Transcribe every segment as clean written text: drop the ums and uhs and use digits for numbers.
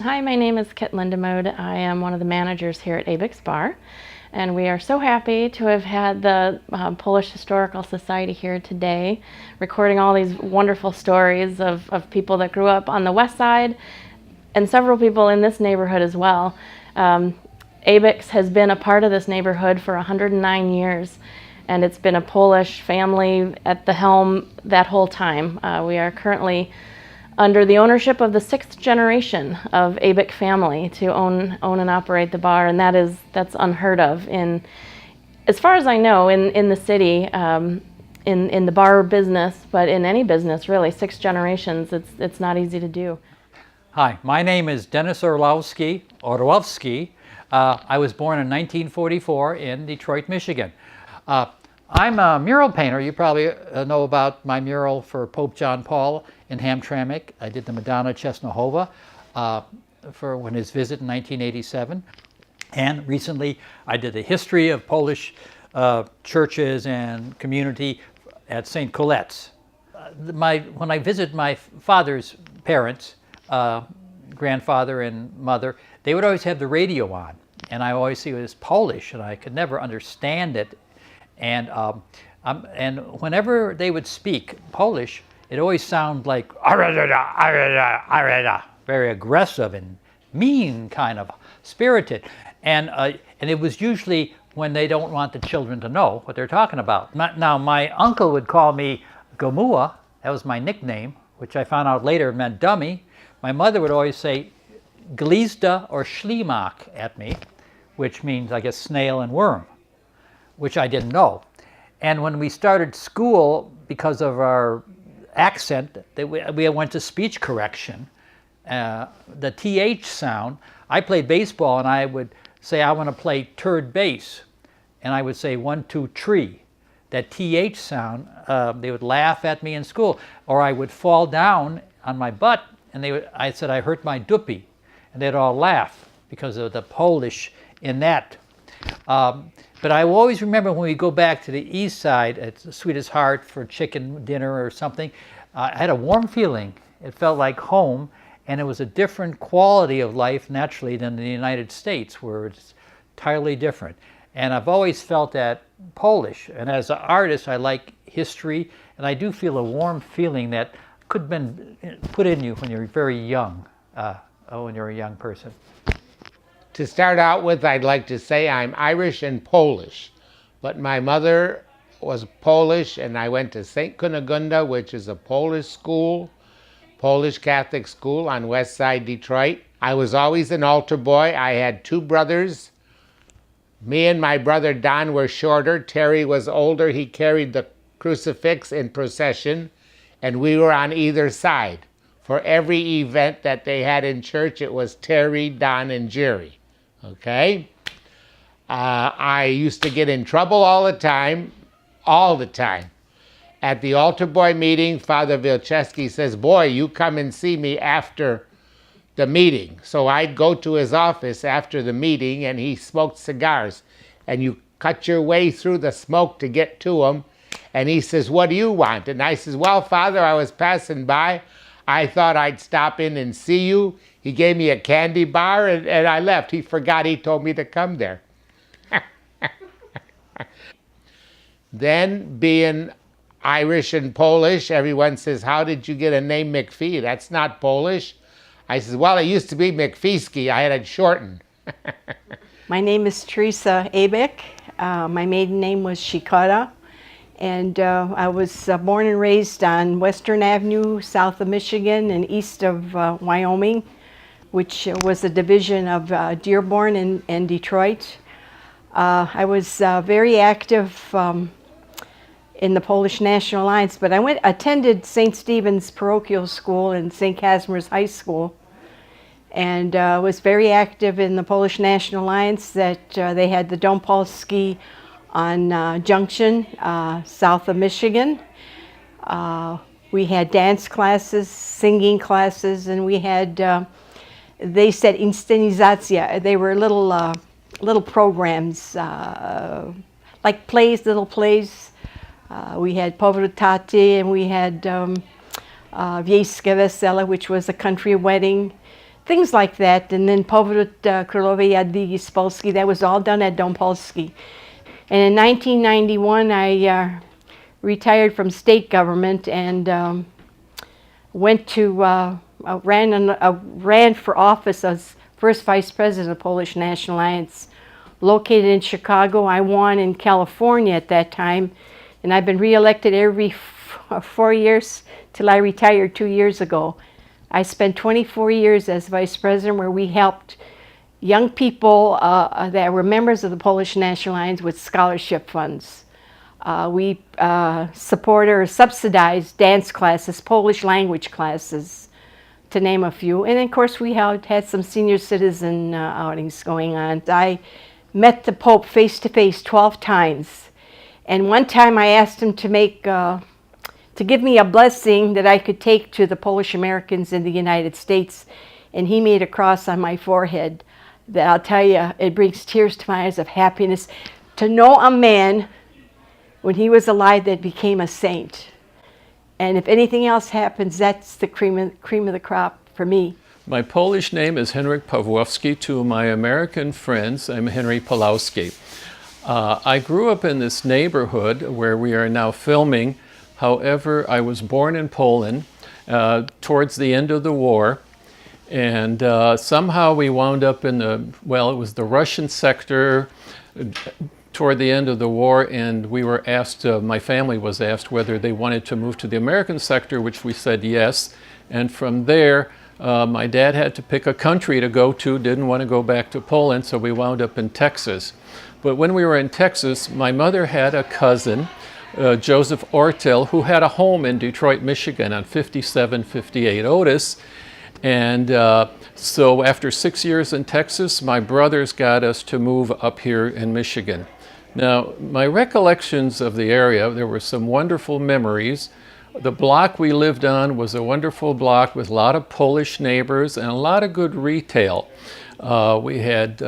Hi, my name is Kit Lindemode. I am one of the managers here at Abick's Bar, and we are so happy to have had the Polish Historical Society here today, recording all these wonderful stories of people that grew up on the west side, and several people in this neighborhood as well. Abick's has been a part of this neighborhood for 109 years, and it's been a Polish family at the helm that whole time. We are currently under the ownership of the 6th generation of Abick family to own and operate the bar, and that's unheard of as far as I know, in the city, in the bar business, but in any business really. 6 generations, it's not easy to do. Hi, my name is Dennis Orlowski. I was born in 1944 in Detroit, Michigan. I'm a mural painter. You probably know about my mural for Pope John Paul in Hamtramck. I did the Madonna Czestochowa for his visit in 1987. And recently I did the history of Polish churches and community at St. Colette's. When I visit my father's parents, grandfather and mother, they would always have the radio on. And I always see it was Polish, and I could never understand it. And whenever they would speak Polish, it always sounded like very aggressive and mean, kind of spirited. And it was usually when they don't want the children to know what they're talking about. Now, my uncle would call me Gomua. That was my nickname, which I found out later meant dummy. My mother would always say glizda or ślimak at me, which means, I guess, snail and worm, which I didn't know. And when we started school, because of our accent, we went to speech correction. The TH sound, I played baseball and I would say, I want to play third base. And I would say 1, 2, 3. That TH sound, they would laugh at me in school. Or I would fall down on my butt and I said, I hurt my duppy. And they'd all laugh because of the Polish in that. But I will always remember when we go back to the east side at Sweetest Heart for chicken dinner or something, I had a warm feeling. It felt like home, and it was a different quality of life naturally than the United States, where it's entirely different. And I've always felt that Polish. And as an artist, I like history, and I do feel a warm feeling that could have been put in you when you're very young, when you're a young person. To start out with, I'd like to say I'm Irish and Polish, but my mother was Polish, and I went to St. Cunegunda, which is a Polish school, Polish Catholic school on West Side Detroit. I was always an altar boy. I had 2 brothers. Me and my brother Don were shorter. Terry was older. He carried the crucifix in procession, and we were on either side. For every event that they had in church, it was Terry, Don, and Jerry. Okay? I used to get in trouble all the time. At the altar boy meeting, Father Wilczewski says, boy, you come and see me after the meeting. So I'd go to his office after the meeting, and he smoked cigars. And you cut your way through the smoke to get to him. And he says, what do you want? And I says, well, Father, I was passing by. I thought I'd stop in and see you. He gave me a candy bar, and I left. He forgot he told me to come there. Then, being Irish and Polish, everyone says, how did you get a name McPhee? That's not Polish. I says, well, it used to be McPheesky. I had it shortened. My name is Teresa Abick. My maiden name was Shikara. And I was born and raised on Western Avenue, south of Michigan and east of Wyoming, which was a division of Dearborn and Detroit. I was very active in the Polish National Alliance, but I attended St. Stephen's Parochial School and St. Casimir's High School, and was very active in the Polish National Alliance. That they had the Dom Polski on Junction, south of Michigan. We had dance classes, singing classes, and we had, they said inscenizacja. They were little programs, like plays, little plays. We had Powrótaty, and we had Wiejskie Wesele, which was a country wedding. things like that. And then Powrót Królowej Jadwigi z Polski, that was all done at Dom Polski. And in 1991, I retired from state government and went to, ran for office as first vice president of Polish National Alliance, located in Chicago. I won in California at that time, and I've been reelected every 4 years till I retired 2 years ago. I spent 24 years as vice president, where we helped young people that were members of the Polish National Alliance with scholarship funds. We support or subsidize dance classes, Polish language classes, to name a few. And of course, we had some senior citizen outings going on. I met the Pope face to face 12 times. And one time I asked him to give me a blessing that I could take to the Polish Americans in the United States. And he made a cross on my forehead that, I'll tell you, it brings tears to my eyes of happiness to know a man when he was alive that became a saint. And if anything else happens, that's the cream of the crop for me. My Polish name is Henryk Pawłowski. To my American friends, I'm Henry Pawłowski. I grew up in this neighborhood where we are now filming. However, I was born in Poland towards the end of the war, and somehow we wound up in it was the Russian sector toward the end of the war, and we were asked, my family was asked whether they wanted to move to the American sector, which we said yes. And from there, my dad had to pick a country to go to, didn't want to go back to Poland, so we wound up in Texas. But when we were in Texas, my mother had a cousin, Joseph Ortel, who had a home in Detroit, Michigan on 5758 Otis. And so after 6 years in Texas, my brothers got us to move up here in Michigan. Now, my recollections of the area, there were some wonderful memories. The block we lived on was a wonderful block with a lot of Polish neighbors and a lot of good retail. We had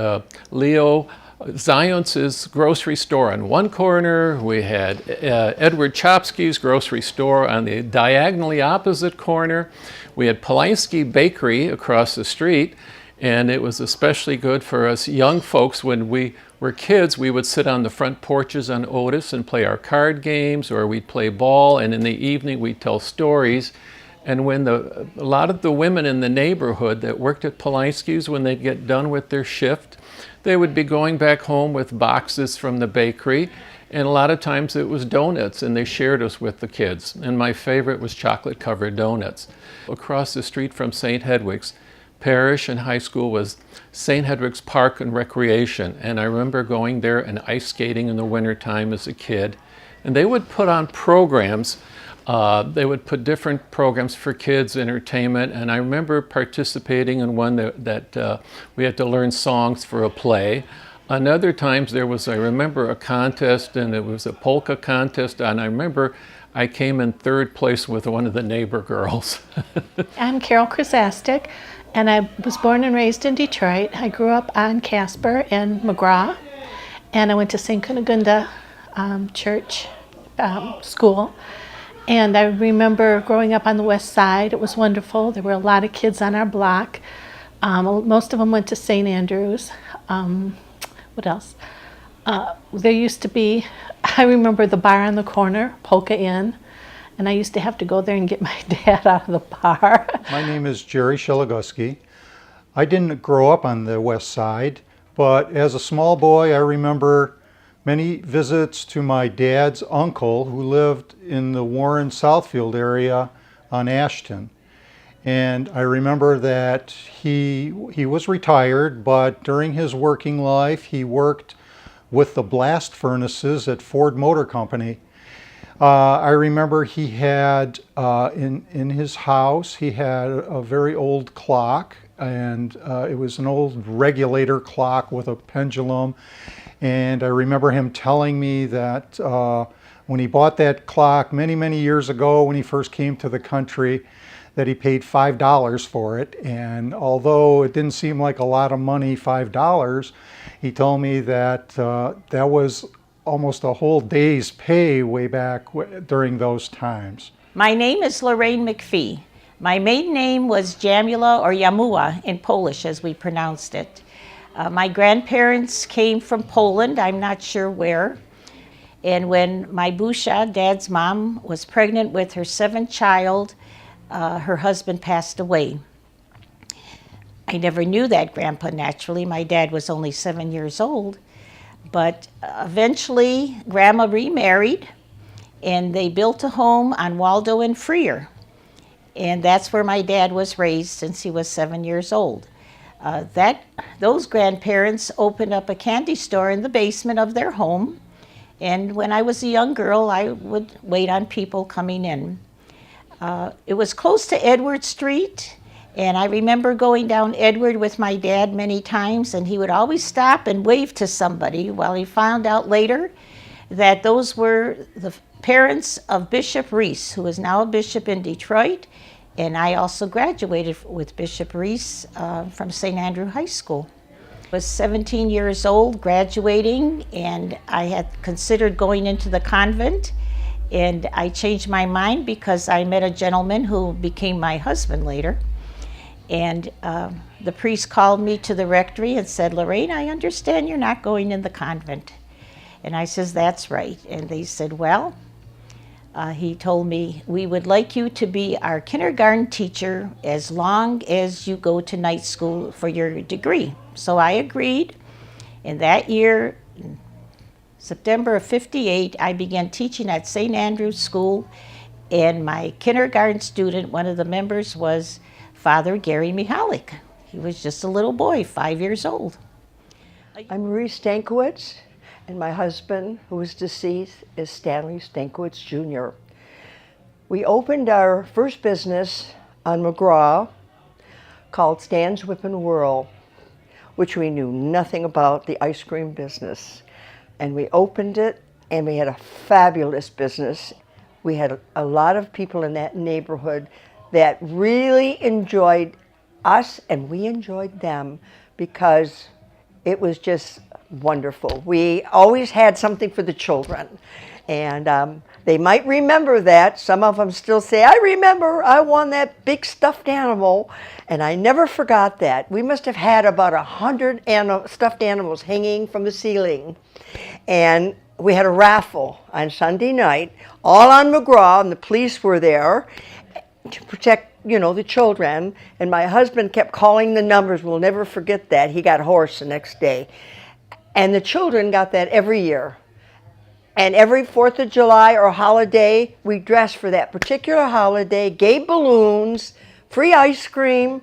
Leo Zając's grocery store on one corner. We had Edward Chopsky's grocery store on the diagonally opposite corner. We had Polański Bakery across the street, and it was especially good for us young folks. When we were kids, we would sit on the front porches on Otis and play our card games, or we'd play ball, and in the evening we'd tell stories. And when a lot of the women in the neighborhood that worked at Polański's, when they'd get done with their shift, they would be going back home with boxes from the bakery, and a lot of times it was donuts, and they shared us with the kids. And my favorite was chocolate-covered donuts. Across the street from St. Hedwig's Parish and high school was St. Hedwig's Park and Recreation, and I remember going there and ice skating in the wintertime as a kid. And they would put on programs. They would put different programs for kids, entertainment, and I remember participating in one that we had to learn songs for a play. And other times there was, I remember, a contest, and it was a polka contest, and I remember I came in third place with one of the neighbor girls. I'm Carol Krasastik, and I was born and raised in Detroit. I grew up on Casper and McGraw, and I went to St. Kunigunda Church school. And I remember growing up on the west side. It was wonderful. There were a lot of kids on our block. Most of them went to St. Andrews. What else? There used to be, I remember the bar on the corner, Polka Inn, and I used to have to go there and get my dad out of the bar. My name is Jerry Shilagowski. I didn't grow up on the west side, but as a small boy, I remember many visits to my dad's uncle who lived in the Warren Southfield area on Ashton. And I remember that he was retired, but during his working life, he worked with the blast furnaces at Ford Motor Company. I remember he had, in his house, he had a very old clock, and it was an old regulator clock with a pendulum. And I remember him telling me that when he bought that clock many, many years ago when he first came to the country, that he paid $5 for it. And although it didn't seem like a lot of money, $5, he told me that that was almost a whole day's pay way back during those times. My name is Lorraine McPhee. My maiden name was Jamula or Jamua in Polish, as we pronounced it. My grandparents came from Poland, I'm not sure where. And when my Busha, Dad's mom, was pregnant with her 7th child, her husband passed away. I never knew that grandpa, naturally. My dad was only 7 years old. But eventually, Grandma remarried, and they built a home on Waldo and Freer. And that's where my dad was raised since he was 7 years old. Those grandparents opened up a candy store in the basement of their home. And when I was a young girl, I would wait on people coming in. It was close to Edward Street, and I remember going down Edward with my dad many times, and he would always stop and wave to somebody. Well, he found out later that those were the parents of Bishop Reese, who is now a bishop in Detroit, and I also graduated with Bishop Reese from St. Andrew High School. I was 17 years old, graduating, and I had considered going into the convent, and I changed my mind because I met a gentleman who became my husband later. And the priest called me to the rectory and said, "Lorraine, I understand you're not going in the convent." And I says, "That's right." And they said, "Well," he told me, "we would like you to be our kindergarten teacher as long as you go to night school for your degree." So I agreed, and that year, September of '58, I began teaching at St. Andrew's School, and my kindergarten student, one of the members, was Father Gary Mihalik. He was just a little boy, 5 years old. I'm Marie Stankiewicz, and my husband, who is deceased, is Stanley Stankiewicz Jr. We opened our first business on McGraw called Stan's Whip and Whirl, which we knew nothing about the ice cream business. And we opened it, and we had a fabulous business. We had a lot of people in that neighborhood that really enjoyed us, and we enjoyed them because it was just wonderful. We always had something for the children, and they might remember that. Some of them still say, "I remember I won that big stuffed animal," and I never forgot that. We must have had about 100 stuffed animals hanging from the ceiling, and we had a raffle on Sunday night, all on McGraw, and the police were there to protect, the children. And my husband kept calling the numbers. We'll never forget that. He got hoarse the next day. And the children got that every year. And every 4th of July or holiday, we dressed for that particular holiday, gave balloons, free ice cream,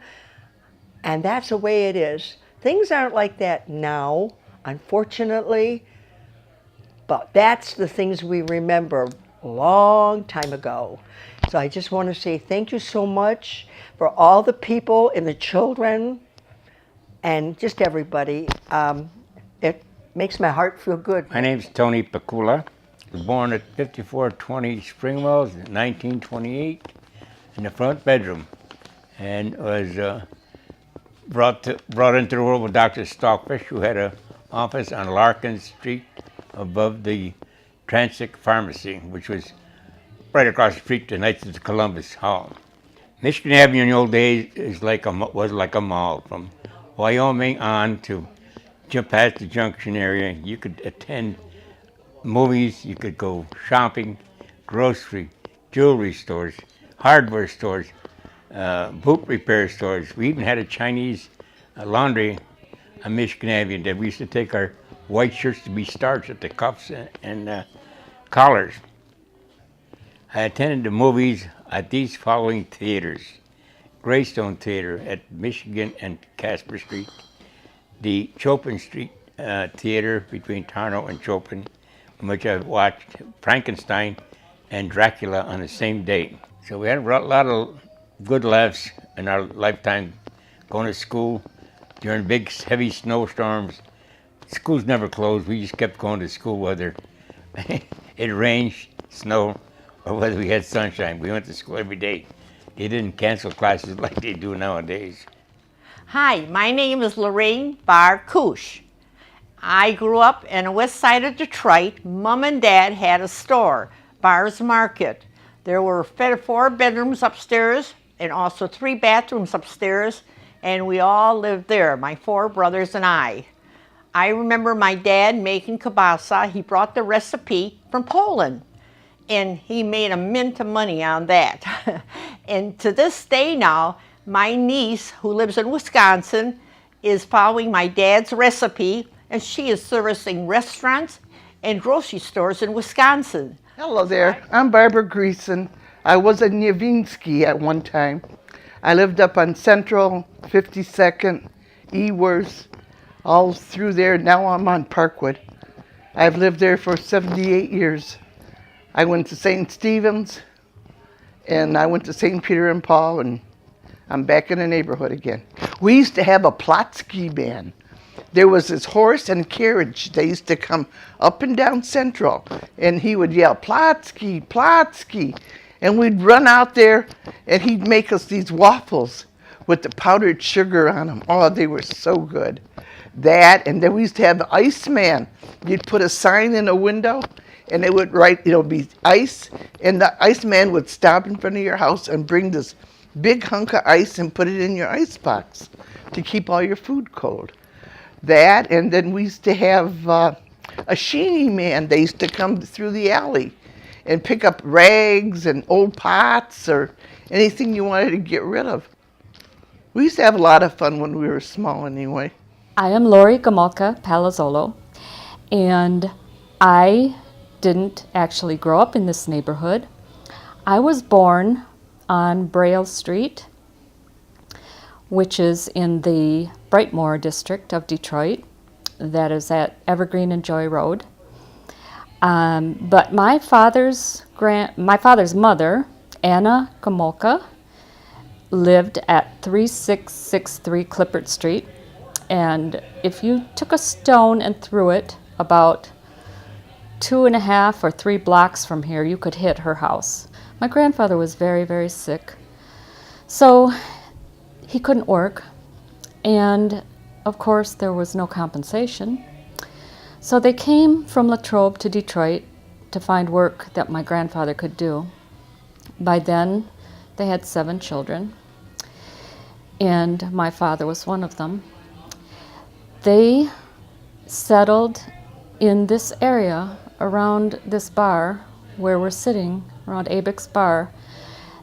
and that's the way it is. Things aren't like that now, unfortunately, but that's the things we remember a long time ago. So I just want to say thank you so much for all the people and the children and just everybody. It makes my heart feel good. My name's Tony Pacula. I was born at 5420 Springwells in 1928 in the front bedroom, and was brought into the world with Dr. Stockfish, who had an office on Larkin Street above the Transic Pharmacy, which was right across the street to Knights of the Columbus Hall. Michigan Avenue in the old days was like a mall. From Wyoming on to jump past the Junction area, you could attend movies, you could go shopping, grocery, jewelry stores, hardware stores, boot repair stores. We even had a Chinese laundry on Michigan Avenue that we used to take our white shirts to be starched at the cuffs and collars. I attended the movies at these following theaters: Greystone Theater at Michigan and Casper Street, the Chopin Street Theater between Tarnow and Chopin, in which I watched Frankenstein and Dracula on the same day. So we had a lot of good laughs in our lifetime going to school during big, heavy snowstorms. Schools never closed. We just kept going to school whether it rained, snow, or whether we had sunshine. We went to school every day. They didn't cancel classes like they do nowadays. Hi, my name is Lorraine Bar-Kush. I grew up in the west side of Detroit. Mom and Dad had a store, Bar's Market. There were 4 bedrooms upstairs, and also 3 bathrooms upstairs, and we all lived there, my 4 brothers and I. I remember my dad making kielbasa. He brought the recipe from Poland, and he made a mint of money on that. And to this day now, my niece, who lives in Wisconsin, is following my dad's recipe, and she is servicing restaurants and grocery stores in Wisconsin. Hello there, I'm Barbara Greason. I was in Nowinski at one time. I lived up on Central, 52nd, Ewers, all through there. Now I'm on Parkwood. I've lived there for 78 years. I went to St. Stephen's, and I went to St. Peter and Paul, and I'm back in the neighborhood again. We used to have a Plotsky band. There was this horse and carriage. They used to come up and down Central, and he would yell, "Plotsky, Plotsky." And we'd run out there, and he'd make us these waffles with the powdered sugar on them. Oh, they were so good. That, and then we used to have the Iceman. You'd put a sign in a window, and it would write, it'll be ice, and the Iceman would stop in front of your house and bring this big hunk of ice and put it in your ice box to keep all your food cold. That, and then we used to have a sheeny man. They used to come through the alley and pick up rags and old pots or anything you wanted to get rid of. We used to have a lot of fun when we were small anyway. I am Lori Gomulka Palazzolo, and I didn't actually grow up in this neighborhood. I was born on Braille Street, which is in the Brightmoor district of Detroit. That is at Evergreen and Joy Road. But my father's mother, Anna Gomulka, lived at 3663 Clippert Street. And if you took a stone and threw it about 2.5 or 3 blocks from here, you could hit her house. My grandfather was very, very sick. So he couldn't work. And of course, there was no compensation. So they came from Latrobe to Detroit to find work that my grandfather could do. By then, they had 7 children, and my father was one of them. They settled in this area around this bar where we're sitting, around Abick's bar.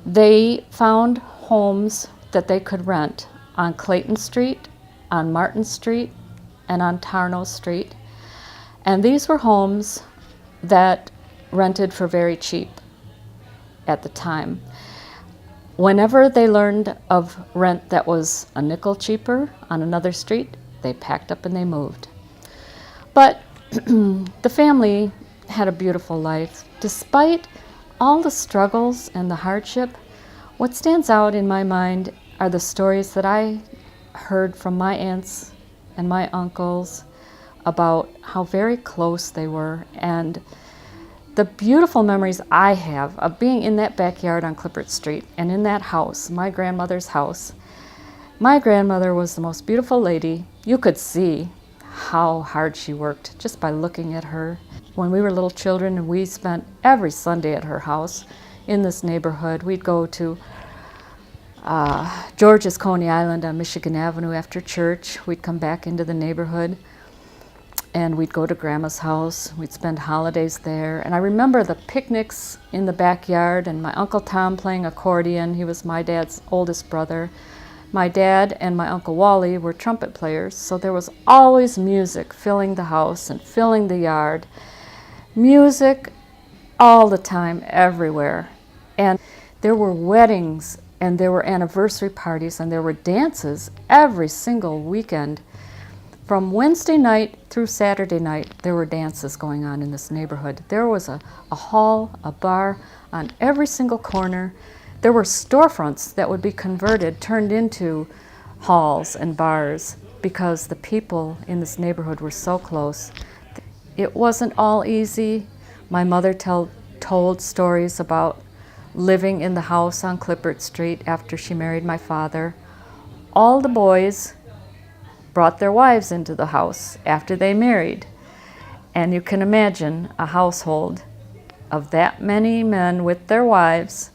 They found homes that they could rent on Clayton Street, on Martin Street, and on Tarnow Street. And these were homes that rented for very cheap at the time. Whenever they learned of rent that was a nickel cheaper on another street, they packed up and they moved. But the family had a beautiful life. Despite all the struggles and the hardship, what stands out in my mind are the stories that I heard from my aunts and my uncles about how very close they were, and the beautiful memories I have of being in that backyard on Clippert Street and in that house, my grandmother's house. My grandmother was the most beautiful lady. You could see how hard she worked just by looking at her. When we were little children and we spent every Sunday at her house in this neighborhood, we'd go to George's Coney Island on Michigan Avenue after church. We'd come back into the neighborhood and we'd go to Grandma's house. We'd spend holidays there. And I remember the picnics in the backyard and my Uncle Tom playing accordion. He was my dad's oldest brother. My dad and my Uncle Wally were trumpet players, so there was always music filling the house and filling the yard. Music all the time, everywhere. And there were weddings and there were anniversary parties and there were dances every single weekend. From Wednesday night through Saturday night, there were dances going on in this neighborhood. There was a hall, a bar on every single corner. There were storefronts that would be converted, turned into halls and bars because the people in this neighborhood were so close. It wasn't all easy. My mother told stories about living in the house on Clippert Street after she married my father. All the boys brought their wives into the house after they married. And you can imagine a household of that many men with their wives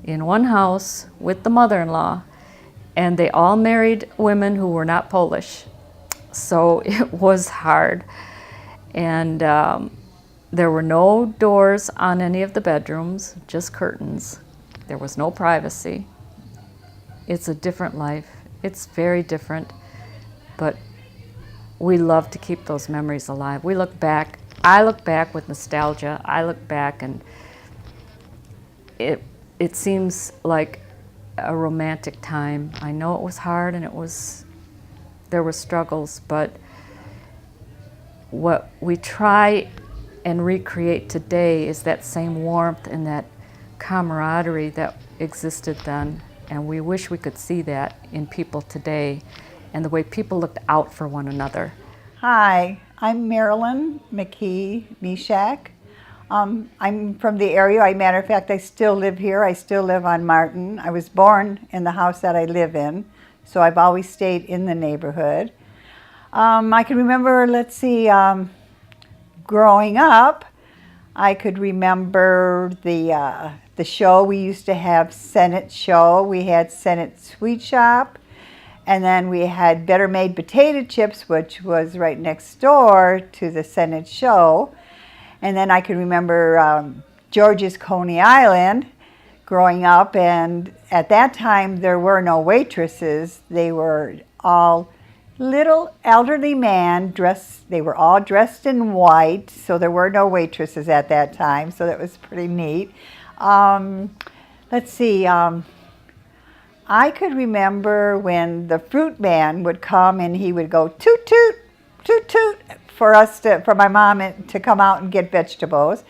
in one house with the mother-in-law, and they all married women who were not Polish. So it was hard. And there were no doors on any of the bedrooms, just curtains. There was no privacy. It's a different life. It's very different, but we love to keep those memories alive. We look back, I look back with nostalgia. I look back and it seems like a romantic time. I know it was hard and there were struggles, but what we try and recreate today is that same warmth and that camaraderie that existed then. And we wish we could see that in people today and the way people looked out for one another. Hi, I'm Marilyn McKee Mishak. I'm from the area. As a matter of fact, I still live here. I still live on Martin. I was born in the house that I live in, so I've always stayed in the neighborhood. I can remember, let's see, growing up, I could remember the show. We used to have Senate Show. We had Senate Sweet Shop. And then we had Better Made Potato Chips, which was right next door to the Senate Show. And then I can remember George's Coney Island growing up. And at that time, there were no waitresses. They were all little elderly men dressed. They were all dressed in white. So there were no waitresses at that time. So that was pretty neat. Let's see. I could remember when the fruit man would come and he would go toot toot, toot toot for my mom to come out and get vegetables.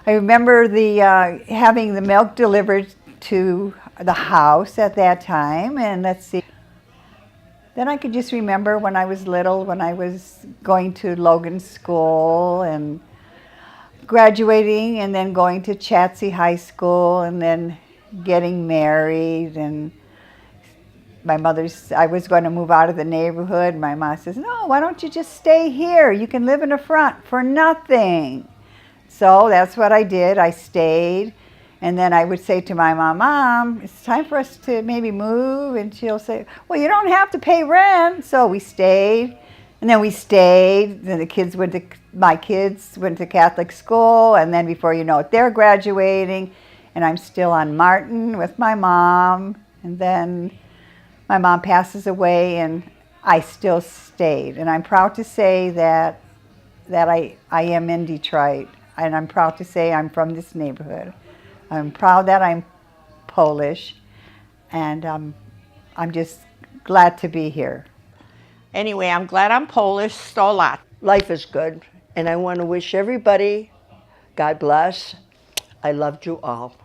I remember having the milk delivered to the house at that time. And let's see. Then I could just remember when I was little, when I was going to Logan School and graduating and then going to Chatsey High School and then getting married. And I was going to move out of the neighborhood. My mom says, no, why don't you just stay here? You can live in the front for nothing. So that's what I did. I stayed. And then I would say to my mom, it's time for us to maybe move. And she'll say, well, you don't have to pay rent. So we stayed. And then we stayed. Then my kids went to Catholic school. And then before you know it, they're graduating. And I'm still on Martin with my mom. And then my mom passes away and I still stayed. And I'm proud to say that I am in Detroit. And I'm proud to say I'm from this neighborhood. I'm proud that I'm Polish. And I'm just glad to be here. Anyway, I'm glad I'm Polish. Sto lat. Life is good. And I want to wish everybody God bless. I loved you all.